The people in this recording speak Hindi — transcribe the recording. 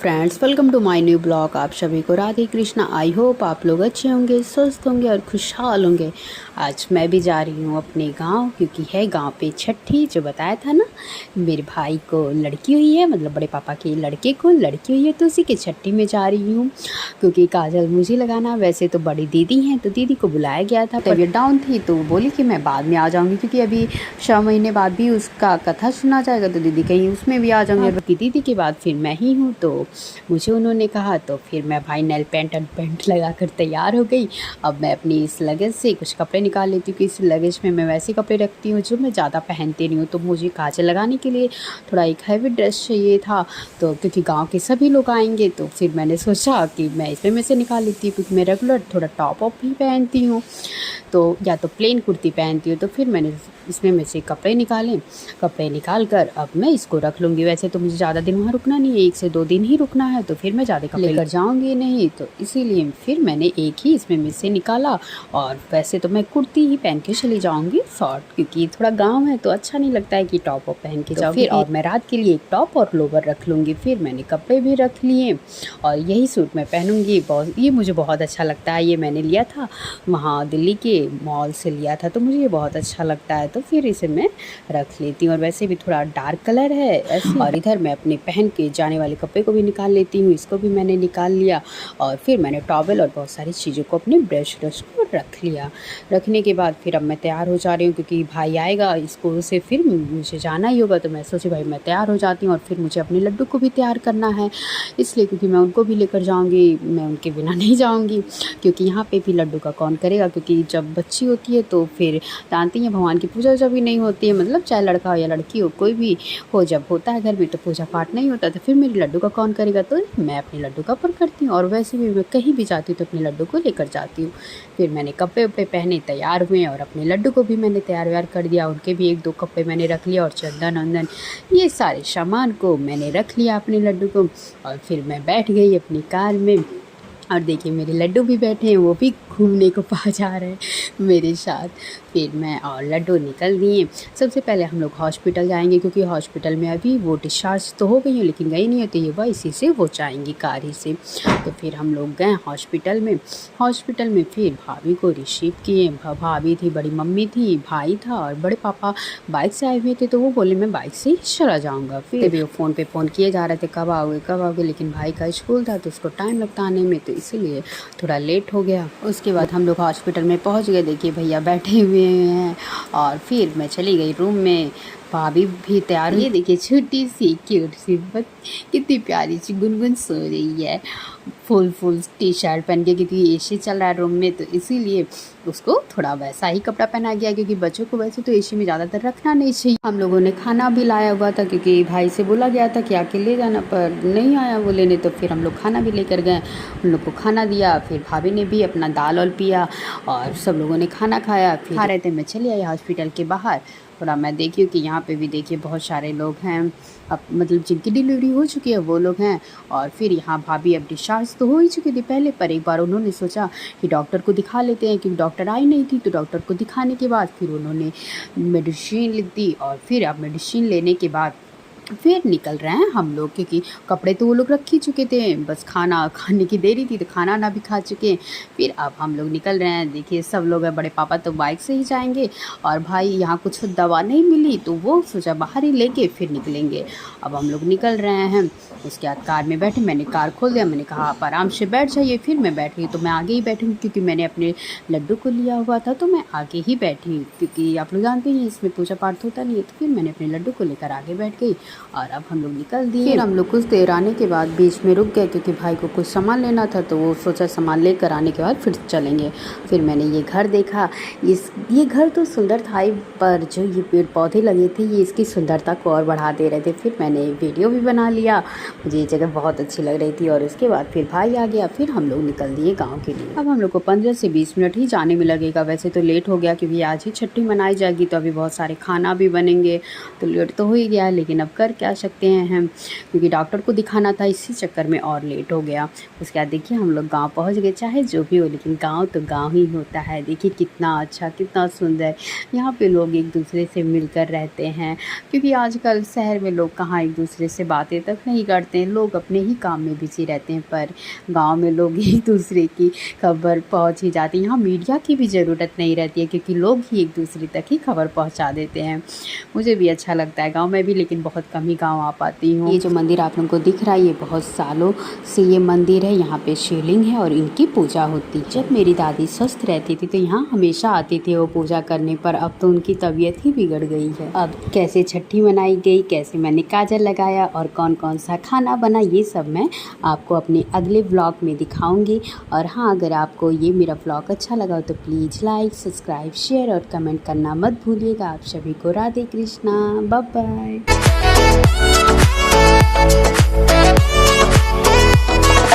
Friends, welcome to my new blog. आप सभी को राधे कृष्णा। आई होप आप लोग अच्छे होंगे, स्वस्थ होंगे और खुशहाल होंगे। आज मैं भी जा रही हूँ अपने गांव, क्योंकि है गांव पे छठी। जो बताया था ना, मेरे भाई को लड़की हुई है, मतलब बड़े पापा के लड़के को लड़की हुई है, तो उसी की छठी में जा रही हूँ। क्योंकि काजल मुझे लगाना, वैसे तो बड़ी दीदी हैं, तो दीदी को बुलाया गया था। तबीयत डाउन थी तो वो बोली कि मैं बाद में आ जाऊँगी, क्योंकि अभी 6 महीने बाद भी उसका कथा सुना जाएगा, तो दीदी कहीं उसमें भी आ जाऊँगी। बाकी दीदी के बाद फिर मैं ही हूँ, तो मुझे उन्होंने कहा, तो फिर मैं भाई नेल पेंट एंड पेंट लगा कर तैयार हो गई। अब मैं अपनी इस लगेज से कुछ कपड़े निकाल लेती हूँ, कि इस लगेज में मैं वैसे कपड़े रखती हूँ जो मैं ज़्यादा पहनती नहीं हूँ। तो मुझे काजल लगाने के लिए थोड़ा एक हैवी ड्रेस चाहिए था, तो क्योंकि गांव के सभी लोग आएंगे, तो फिर मैंने सोचा कि मैं इसमें में से निकाल लेती हूँ, क्योंकि मैं रेगुलर थोड़ा टॉप अप ही पहनती हूँ, तो या तो प्लेन कुर्ती पहनती हूँ। तो फिर मैंने इसमें में से कपड़े निकाले। कपड़े निकाल कर अब मैं इसको रख लूँगी। वैसे तो मुझे ज़्यादा दिन वहाँ रुकना नहीं है, 1 से 2 दिन ही रुकना है, तो फिर मैं ज़्यादा कपड़े लेकर जाऊँगी नहीं, तो इसीलिए फिर मैंने एक ही इसमें में से निकाला। और वैसे तो मैं कुर्ती ही पहन के चली जाऊँगी शॉर्ट, क्योंकि थोड़ा गाँव है तो अच्छा नहीं लगता है कि टॉप अप पहन के जाओ। फिर और मैं रात के लिए एक टॉप और लोवर रख लूँगी। फिर मैंने कपड़े भी रख लिए, और यही सूट मैं पहनूँगी। ये मुझे बहुत अच्छा लगता है। ये मैंने लिया था वहाँ दिल्ली के मॉल से लिया था, तो मुझे ये बहुत अच्छा लगता है, तो फिर इसे मैं रख लेती हूँ। और वैसे भी थोड़ा डार्क कलर है ऐसे। और इधर मैं अपने पहन के जाने वाले कपड़े को भी निकाल लेती हूँ, इसको भी मैंने निकाल लिया। और फिर मैंने टॉवल और बहुत सारी चीज़ों को अपने ब्रश को रख लिया। रखने के बाद फिर अब मैं तैयार हो जा रही हूँ, क्योंकि भाई आएगा स्कूल से, फिर मुझे जाना ही होगा। तो मैं सोची भाई मैं तैयार हो जाती हूँ, और फिर मुझे अपने लड्डू को भी तैयार करना है, इसलिए क्योंकि मैं उनको भी लेकर जाऊँगी, मैं उनके बिना नहीं जाऊँगी। क्योंकि यहाँ पे भी लड्डू का कौन करेगा, क्योंकि जब बच्ची होती है तो फिर जानती हैं भगवान की पूजा जब भी नहीं होती है, मतलब चाहे लड़का हो या लड़की हो, कोई भी हो, जब होता है घर में तो पूजा पाठ नहीं होता, तो फिर मेरे लड्डू का कौन करेगा। तो मैं अपने लड्डू का पर करती हूँ। और वैसे भी मैं कहीं भी जाती हूँ तो अपने लड्डू को लेकर जाती हूँ। फिर मैंने कपड़े वपड़े पहने, तैयार हुए, और अपने लड्डू को भी मैंने तैयार व्यार कर दिया। उनके भी 1-2 कपड़े मैंने रख लिया, और चंदन वंदन ये सारे सामान को मैंने रख लिया अपने लड्डू को। और फिर मैं बैठ गई अपनी कार में। और देखिए मेरे लड्डू भी बैठे हैं, वो भी घूमने को पा जा रहे हैं मेरे साथ। फिर मैं और लड्डू निकल दिए। सबसे पहले हम लोग हॉस्पिटल जाएंगे, क्योंकि हॉस्पिटल में अभी वो डिस्चार्ज तो हो गई हैं, लेकिन गई नहीं है, तो ये वह इसी से वो जाएंगी कार ही से। तो फिर हम लोग गए हॉस्पिटल में। हॉस्पिटल में फिर भाभी को रिसीव किए। भाभी थी, बड़ी मम्मी थी, भाई था, और बड़े पापा बाइक से आए हुए थे, तो वो बोले मैं बाइक से ही चला जाऊँगा। फिर भी वो फ़ोन पे फ़ोन किए जा रहे थे, कब आओगे कब आओगे, लेकिन भाई का स्कूल था तो उसको टाइम लगता आने में, तो इसीलिए थोड़ा लेट हो गया। उसके बाद हम लोग हॉस्पिटल में पहुंच गए। देखिए भैया बैठे हुए हैं, और फिर मैं चली गई रूम में। भाभी भी तैयार हुई। ये देखिए छोटी सी क्यूट सी कितनी प्यारी सी गुनगुन सो रही है, फुल टी शर्ट पहन के, क्योंकि एसी चल रहा है रूम में, तो इसीलिए उसको थोड़ा वैसा ही कपड़ा पहना गया, क्योंकि बच्चों को वैसे तो एसी में ज़्यादातर रखना नहीं चाहिए। हम लोगों ने खाना भी लाया हुआ था, क्योंकि भाई से बोला गया था कि आके ले जाना, पर नहीं आया वो लेने, तो फिर हम लोग खाना भी लेकर गए। उन लोग को खाना दिया, फिर भाभी ने भी अपना दाल और पिया, और सब लोगों ने खाना खाया। फिर खा रहे थे, मैं चली आई हॉस्पिटल के बाहर। थोड़ा मैं देखी कि यहाँ पे भी देखिए बहुत सारे लोग हैं, अब मतलब जिनकी डिलीवरी हो चुकी है वो लोग हैं। और फिर यहाँ भाभी अब डिस्चार्ज तो हो ही चुकी थी पहले, पर एक बार उन्होंने सोचा कि डॉक्टर को दिखा लेते हैं, क्योंकि डॉक्टर आई नहीं थी। तो डॉक्टर को दिखाने के बाद फिर उन्होंने मेडिसिन लिख दी, और फिर अब मेडिसिन लेने के बाद फिर निकल रहे हैं हम लोग, क्योंकि कपड़े तो वो लोग रख ही चुके थे, बस खाना खाने की देरी थी, तो खाना ना भी खा चुके हैं। फिर अब हम लोग निकल रहे हैं। देखिए सब लोग हैं, बड़े पापा तो बाइक से ही जाएंगे, और भाई यहाँ कुछ दवा नहीं मिली, तो वो सोचा बाहर ही लेके फिर निकलेंगे। अब हम लोग निकल रहे हैं। उसके बाद कार में बैठे, मैंने कार खोल दिया, मैंने कहा आप आराम से बैठ जाइए। फिर मैं बैठ गई, तो मैं आगे ही बैठी, क्योंकि मैंने अपने लड्डू को लिया हुआ था, तो मैं आगे ही बैठी, क्योंकि आप लोग जानते हैं इसमें पूजा पाठ होता नहीं है। तो फिर मैंने अपने लड्डू को लेकर आगे बैठ गई, और अब हम लोग निकल दिए। फिर हम लोग कुछ देर आने के बाद बीच में रुक गए, क्योंकि भाई को कुछ सामान लेना था, तो वो सोचा सामान लेकर आने के बाद फिर चलेंगे। फिर मैंने ये घर देखा। ये घर तो सुंदर था ही, पर जो ये पेड़ पौधे लगे थे ये इसकी सुंदरता को और बढ़ा दे रहे थे। फिर मैंने वीडियो भी बना लिया, मुझे ये जगह बहुत अच्छी लग रही थी। और उसके बाद फिर भाई आ गया, फिर हम लोग निकल दिए गाँव के लिए। अब हम लोग को 15 से 20 मिनट ही जाने में लगेगा। वैसे तो लेट हो गया, क्योंकि आज ही छठी मनाई जाएगी, तो अभी बहुत सारे खाना भी बनेंगे, तो लेट तो हो ही गया, लेकिन अब कर कर क्या सकते हैं हम, क्योंकि डॉक्टर को दिखाना था, इसी चक्कर में और लेट हो गया। उसके बाद देखिए हम लोग गाँव पहुँच गए। चाहे जो भी हो लेकिन गाँव तो गाँव ही होता है। देखिए कितना अच्छा, कितना सुंदर, यहाँ पे लोग एक दूसरे से मिलकर रहते हैं, क्योंकि आजकल शहर में लोग कहाँ एक दूसरे से बातें तक नहीं करते हैं, लोग अपने ही काम में बिजी रहते हैं। पर गांव में लोग एक दूसरे की खबर पहुंच ही जाती है। यहाँ मीडिया की भी ज़रूरत नहीं रहती है, क्योंकि लोग ही एक दूसरे तक ही खबर पहुंचा देते हैं। मुझे भी अच्छा लगता है गांव में भी, लेकिन बहुत कम ही गांव आ पाती हूँ। ये जो मंदिर आप लोगों को दिख रहा है, ये बहुत सालों से ये मंदिर है। यहाँ पे शिवलिंग है और इनकी पूजा होती है। जब मेरी दादी स्वस्थ रहती थी तो यहाँ हमेशा आती थी वो पूजा करने, पर अब तो उनकी तबीयत ही बिगड़ गई है। अब कैसे छठी मनाई गई, कैसे मैंने काजल लगाया और कौन कौन सा खाना बना, ये सब मैं आपको अपने अगले व्लॉग में दिखाऊंगी। और हाँ, अगर आपको ये मेरा व्लॉग अच्छा लगा तो प्लीज़ लाइक, सब्सक्राइब, शेयर और कमेंट करना मत भूलिएगा। आप सभी को राधे कृष्णा, बाय बाय।